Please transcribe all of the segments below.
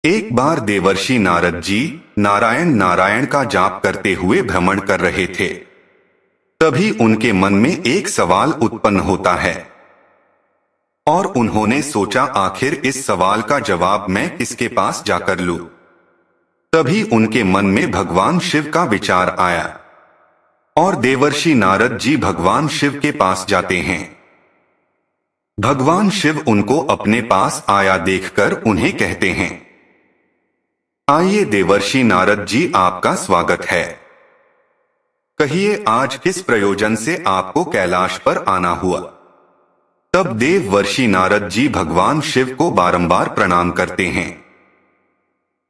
एक बार देवर्षि नारद जी नारायण नारायण का जाप करते हुए भ्रमण कर रहे थे। तभी उनके मन में एक सवाल उत्पन्न होता है और उन्होंने सोचा, आखिर इस सवाल का जवाब मैं किसके पास जाकर लूं। तभी उनके मन में भगवान शिव का विचार आया और देवर्षि नारद जी भगवान शिव के पास जाते हैं। भगवान शिव उनको अपने पास आया देखकर उन्हें कहते हैं, आइए देवर्षि नारद जी, आपका स्वागत है। कहिए आज किस प्रयोजन से आपको कैलाश पर आना हुआ। तब देवर्षि नारद जी भगवान शिव को बारंबार प्रणाम करते हैं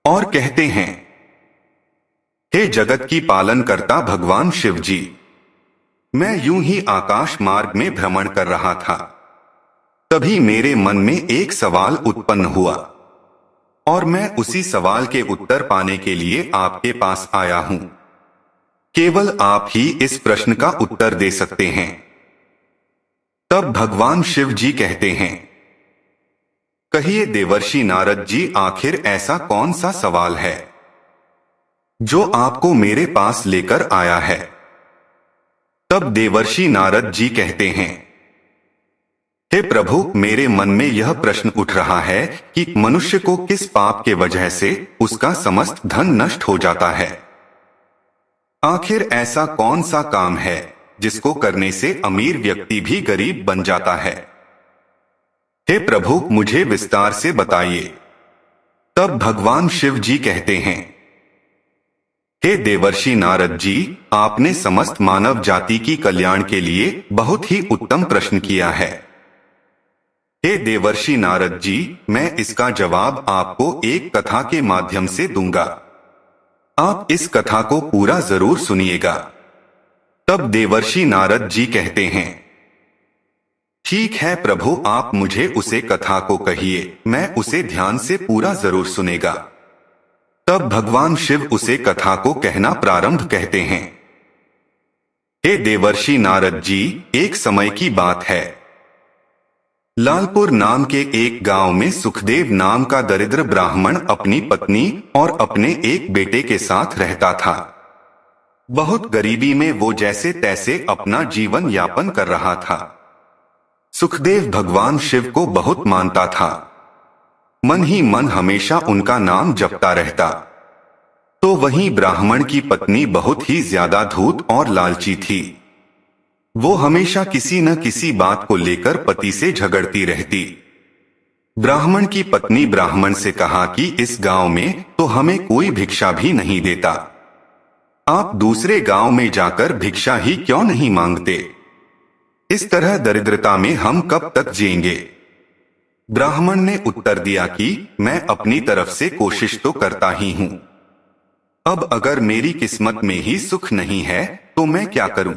और कहते हैं, हे जगत की पालन करता भगवान शिव जी, मैं यूं ही आकाश मार्ग में भ्रमण कर रहा था। तभी मेरे मन में एक सवाल उत्पन्न हुआ और मैं उसी सवाल के उत्तर पाने के लिए आपके पास आया हूं। केवल आप ही इस प्रश्न का उत्तर दे सकते हैं। तब भगवान शिव जी कहते हैं, कहिए देवर्षि नारद जी, आखिर ऐसा कौन सा सवाल है जो आपको मेरे पास लेकर आया है। तब देवर्षि नारद जी कहते हैं, हे प्रभु, मेरे मन में यह प्रश्न उठ रहा है कि मनुष्य को किस पाप के वजह से उसका समस्त धन नष्ट हो जाता है। आखिर ऐसा कौन सा काम है जिसको करने से अमीर व्यक्ति भी गरीब बन जाता है। हे प्रभु, मुझे विस्तार से बताइए। तब भगवान शिव जी कहते हैं, हे देवर्षि नारद जी, आपने समस्त मानव जाति की कल्याण के लिए बहुत ही उत्तम प्रश्न किया है। हे देवर्षि नारद जी, मैं इसका जवाब आपको एक कथा के माध्यम से दूंगा। आप इस कथा को पूरा जरूर सुनिएगा। तब देवर्षि नारद जी कहते हैं, ठीक है प्रभु, आप मुझे उसे कथा को कहिए, मैं उसे ध्यान से पूरा जरूर सुनेगा। तब भगवान शिव उसे कथा को कहना प्रारंभ कहते हैं। हे देवर्षि नारद जी, एक समय की बात है। लालपुर नाम के एक गांव में सुखदेव नाम का दरिद्र ब्राह्मण अपनी पत्नी और अपने एक बेटे के साथ रहता था। बहुत गरीबी में वो जैसे तैसे अपना जीवन यापन कर रहा था। सुखदेव भगवान शिव को बहुत मानता था। मन ही मन हमेशा उनका नाम जपता रहता। तो वहीं ब्राह्मण की पत्नी बहुत ही ज्यादा धूर्त और लालची थी। वो हमेशा किसी न किसी बात को लेकर पति से झगड़ती रहती। ब्राह्मण की पत्नी ब्राह्मण से कहा कि इस गांव में तो हमें कोई भिक्षा भी नहीं देता, आप दूसरे गांव में जाकर भिक्षा ही क्यों नहीं मांगते। इस तरह दरिद्रता में हम कब तक जिएंगे। ब्राह्मण ने उत्तर दिया कि मैं अपनी तरफ से कोशिश तो करता ही हूं। अब अगर मेरी किस्मत में ही सुख नहीं है तो मैं क्या करूं।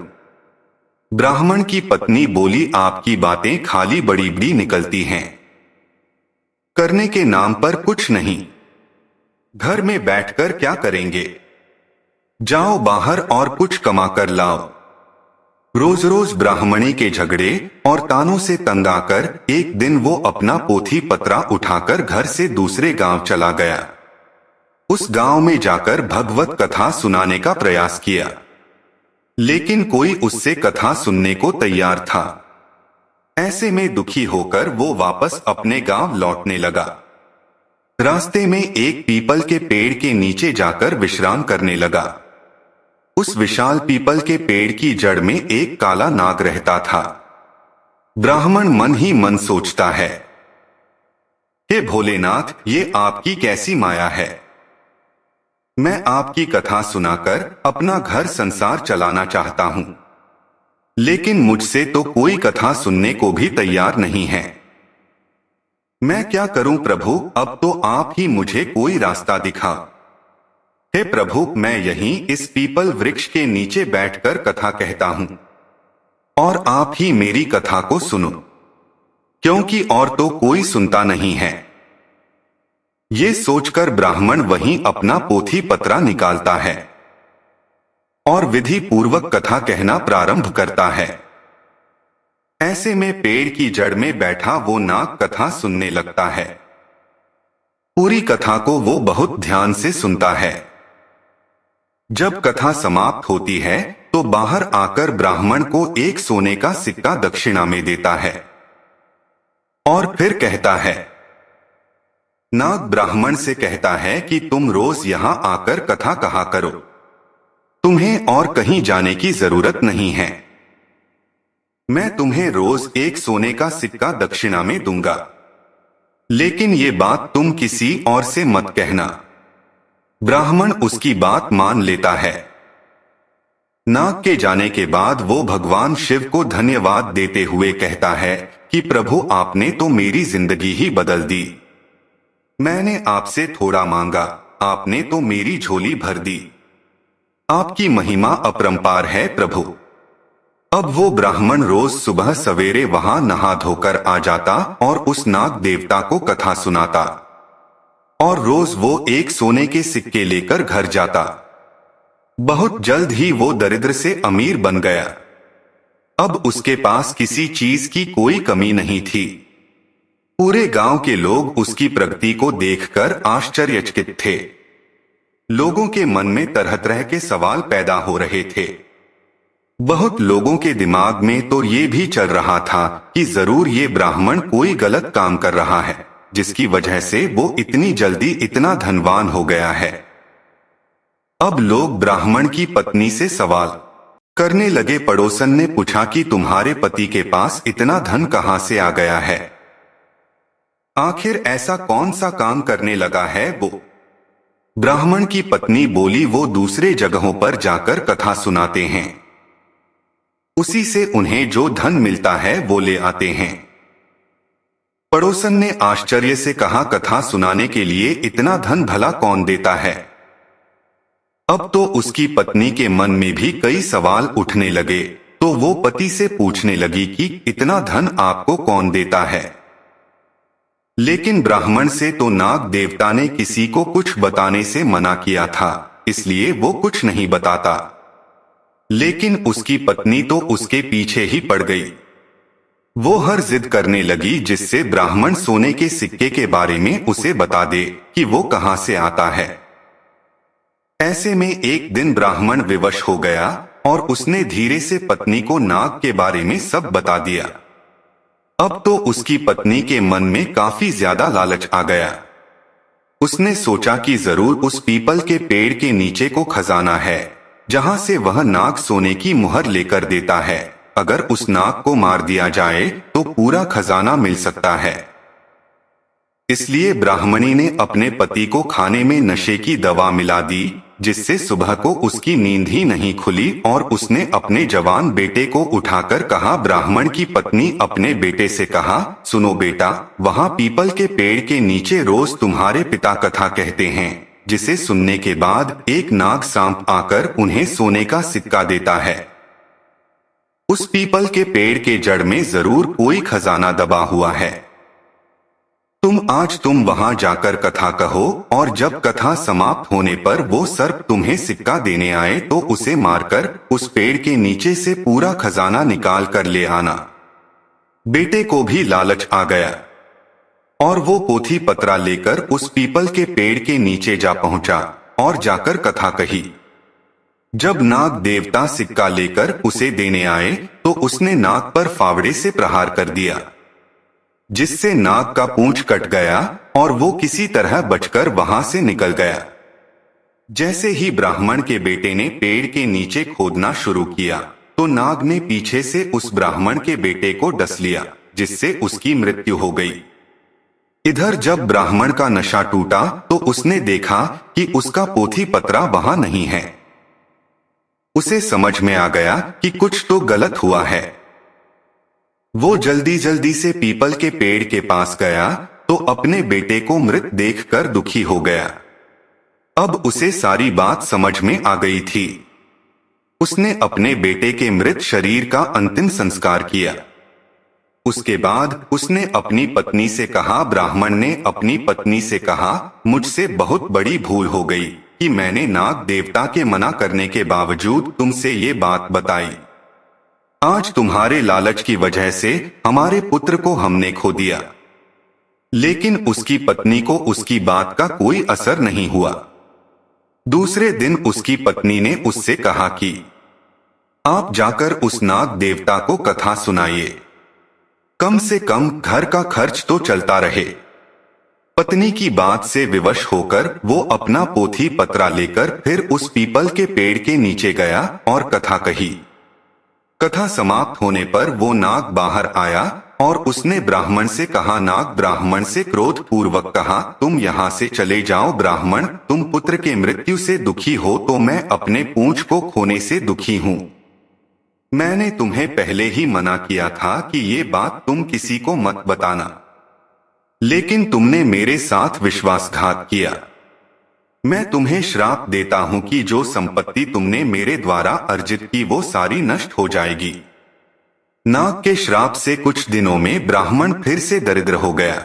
ब्राह्मण की पत्नी बोली, आपकी बातें खाली बड़ी बड़ी निकलती हैं, करने के नाम पर कुछ नहीं। घर में बैठकर क्या करेंगे, जाओ बाहर और कुछ कमा कर लाओ। रोज रोज ब्राह्मणी के झगड़े और तानों से तंग आकर एक दिन वो अपना पोथी पत्रा उठाकर घर से दूसरे गांव चला गया। उस गांव में जाकर भगवत कथा सुनाने का प्रयास किया, लेकिन कोई उससे कथा सुनने को तैयार था। ऐसे में दुखी होकर वो वापस अपने गांव लौटने लगा। रास्ते में एक पीपल के पेड़ के नीचे जाकर विश्राम करने लगा। उस विशाल पीपल के पेड़ की जड़ में एक काला नाग रहता था। ब्राह्मण मन ही मन सोचता है, हे भोलेनाथ, ये आपकी कैसी माया है। मैं आपकी कथा सुनाकर अपना घर संसार चलाना चाहता हूं, लेकिन मुझसे तो कोई कथा सुनने को भी तैयार नहीं है। मैं क्या करूं प्रभु, अब तो आप ही मुझे कोई रास्ता दिखा। हे प्रभु, मैं यहीं इस पीपल वृक्ष के नीचे बैठकर कथा कहता हूं और आप ही मेरी कथा को सुनो, क्योंकि और तो कोई सुनता नहीं है। ये सोचकर ब्राह्मण वहीं अपना पोथी पत्रा निकालता है और विधि पूर्वक कथा कहना प्रारंभ करता है। ऐसे में पेड़ की जड़ में बैठा वो नाग कथा सुनने लगता है। पूरी कथा को वो बहुत ध्यान से सुनता है। जब कथा समाप्त होती है तो बाहर आकर ब्राह्मण को एक सोने का सिक्का दक्षिणा में देता है और फिर कहता है, नाग ब्राह्मण से कहता है कि तुम रोज यहाँ आकर कथा कहा करो, तुम्हें और कहीं जाने की जरूरत नहीं है। मैं तुम्हें रोज एक सोने का सिक्का दक्षिणा में दूंगा, लेकिन ये बात तुम किसी और से मत कहना। ब्राह्मण उसकी बात मान लेता है। नाग के जाने के बाद वो भगवान शिव को धन्यवाद देते हुए कहता है कि प्रभु, आपने तो मेरी जिंदगी ही बदल दी। मैंने आपसे थोड़ा मांगा, आपने तो मेरी झोली भर दी। आपकी महिमा अपरंपार है प्रभु। अब वो ब्राह्मण रोज सुबह सवेरे वहां नहा धोकर आ जाता और उस नाग देवता को कथा सुनाता, और रोज वो एक सोने के सिक्के लेकर घर जाता। बहुत जल्द ही वो दरिद्र से अमीर बन गया। अब उसके पास किसी चीज की कोई कमी नहीं थी। पूरे गांव के लोग उसकी प्रगति को देखकर आश्चर्यचकित थे। लोगों के मन में तरह तरह के सवाल पैदा हो रहे थे। बहुत लोगों के दिमाग में तो ये भी चल रहा था कि जरूर ये ब्राह्मण कोई गलत काम कर रहा है, जिसकी वजह से वो इतनी जल्दी इतना धनवान हो गया है। अब लोग ब्राह्मण की पत्नी से सवाल करने लगे। पड़ोसन ने पूछा कि तुम्हारे पति के पास इतना धन कहां से आ गया है? आखिर ऐसा कौन सा काम करने लगा है वो? ब्राह्मण की पत्नी बोली, वो दूसरे जगहों पर जाकर कथा सुनाते हैं, उसी से उन्हें जो धन मिलता है वो ले आते हैं। पड़ोसन ने आश्चर्य से कहा, कथा सुनाने के लिए इतना धन भला कौन देता है? अब तो उसकी पत्नी के मन में भी कई सवाल उठने लगे, तो वो पति से पूछने लगी कि इतना धन आपको कौन देता है? लेकिन ब्राह्मण से तो नाग देवता ने किसी को कुछ बताने से मना किया था, इसलिए वो कुछ नहीं बताता। लेकिन उसकी पत्नी तो उसके पीछे ही पड़ गई। वो हर जिद करने लगी जिससे ब्राह्मण सोने के सिक्के के बारे में उसे बता दे कि वो कहां से आता है। ऐसे में एक दिन ब्राह्मण विवश हो गया और उसने धीरे से पत्नी को नाग के बारे में सब बता दिया। अब तो उसकी पत्नी के मन में काफी ज्यादा लालच आ गया। उसने सोचा कि जरूर उस पीपल के पेड़ के नीचे को खजाना है, जहां से वह नाग सोने की मुहर लेकर देता है। अगर उस नाग को मार दिया जाए तो पूरा खजाना मिल सकता है। इसलिए ब्राह्मणी ने अपने पति को खाने में नशे की दवा मिला दी, जिससे सुबह को उसकी नींद ही नहीं खुली और उसने अपने जवान बेटे को उठाकर कहा। ब्राह्मण की पत्नी अपने बेटे से कहा, सुनो बेटा, वहां पीपल के पेड़ के नीचे रोज तुम्हारे पिता कथा कहते हैं, जिसे सुनने के बाद एक नाग सांप आकर उन्हें सोने का सिक्का देता है। उस पीपल के पेड़ के जड़ में जरूर कोई खजाना दबा हुआ है। तुम वहां जाकर कथा कहो, और जब कथा समाप्त होने पर वो सर्प तुम्हें सिक्का देने आए तो उसे मारकर उस पेड़ के नीचे से पूरा खजाना निकाल कर ले आना। बेटे को भी लालच आ गया और वो पोथी पत्रा लेकर उस पीपल के पेड़ के नीचे जा पहुंचा और जाकर कथा कही। जब नाग देवता सिक्का लेकर उसे देने आए तो उसने नाग पर फावड़े से प्रहार कर दिया, जिससे नाग का पूंछ कट गया और वो किसी तरह बचकर वहां से निकल गया। जैसे ही ब्राह्मण के बेटे ने पेड़ के नीचे खोदना शुरू किया तो नाग ने पीछे से उस ब्राह्मण के बेटे को डस लिया, जिससे उसकी मृत्यु हो गई। इधर जब ब्राह्मण का नशा टूटा तो उसने देखा कि उसका पोथी पत्रा वहां नहीं है। उसे समझ में आ गया कि कुछ तो गलत हुआ है। वो जल्दी जल्दी से पीपल के पेड़ के पास गया तो अपने बेटे को मृत देखकर दुखी हो गया। अब उसे सारी बात समझ में आ गई थी। उसने अपने बेटे के मृत शरीर का अंतिम संस्कार किया। उसके बाद उसने अपनी पत्नी से कहा, ब्राह्मण ने अपनी पत्नी से कहा, मुझसे बहुत बड़ी भूल हो गई कि मैंने नाग देवता के मना करने के बावजूद तुमसे ये बात बताई। आज तुम्हारे लालच की वजह से हमारे पुत्र को हमने खो दिया। लेकिन उसकी पत्नी को उसकी बात का कोई असर नहीं हुआ। दूसरे दिन उसकी पत्नी ने उससे कहा कि आप जाकर उस नाग देवता को कथा सुनाइए, कम से कम घर का खर्च तो चलता रहे। पत्नी की बात से विवश होकर वो अपना पोथी पत्रा लेकर फिर उस पीपल के पेड़ के नीचे गया और कथा कही। कथा समाप्त होने पर वो नाग बाहर आया और उसने ब्राह्मण से कहा, नाग ब्राह्मण से क्रोध पूर्वक कहा, तुम यहाँ से चले जाओ। ब्राह्मण, तुम पुत्र के मृत्यु से दुखी हो तो मैं अपने पूंछ को खोने से दुखी हूँ। मैंने तुम्हें पहले ही मना किया था कि ये बात तुम किसी को मत बताना, लेकिन तुमने मेरे साथ विश्वासघात किया। मैं तुम्हें श्राप देता हूं कि जो संपत्ति तुमने मेरे द्वारा अर्जित की वो सारी नष्ट हो जाएगी। नाग के श्राप से कुछ दिनों में ब्राह्मण फिर से दरिद्र हो गया।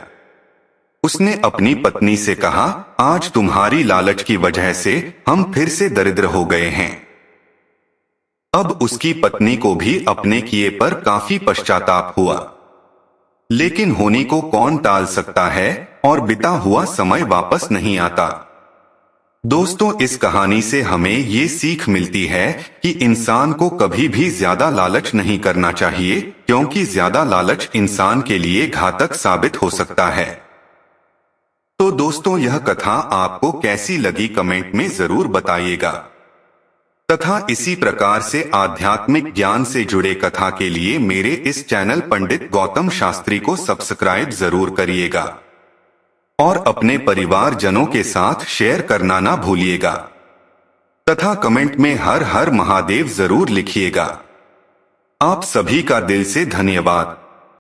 उसने अपनी पत्नी से कहा, आज तुम्हारी लालच की वजह से हम फिर से दरिद्र हो गए हैं। अब उसकी पत्नी को भी अपने किए पर काफी पश्चाताप हुआ, लेकिन होने को कौन टाल सकता है और बिता हुआ समय वापस नहीं आता। दोस्तों, इस कहानी से हमें ये सीख मिलती है कि इंसान को कभी भी ज्यादा लालच नहीं करना चाहिए, क्योंकि ज्यादा लालच इंसान के लिए घातक साबित हो सकता है। तो दोस्तों, यह कथा आपको कैसी लगी कमेंट में जरूर बताइएगा, तथा इसी प्रकार से आध्यात्मिक ज्ञान से जुड़े कथा के लिए मेरे इस चैनल पंडित गौतम शास्त्री को सब्सक्राइब जरूर करिएगा और अपने परिवार जनों के साथ शेयर करना ना भूलिएगा, तथा कमेंट में हर हर महादेव जरूर लिखिएगा। आप सभी का दिल से धन्यवाद।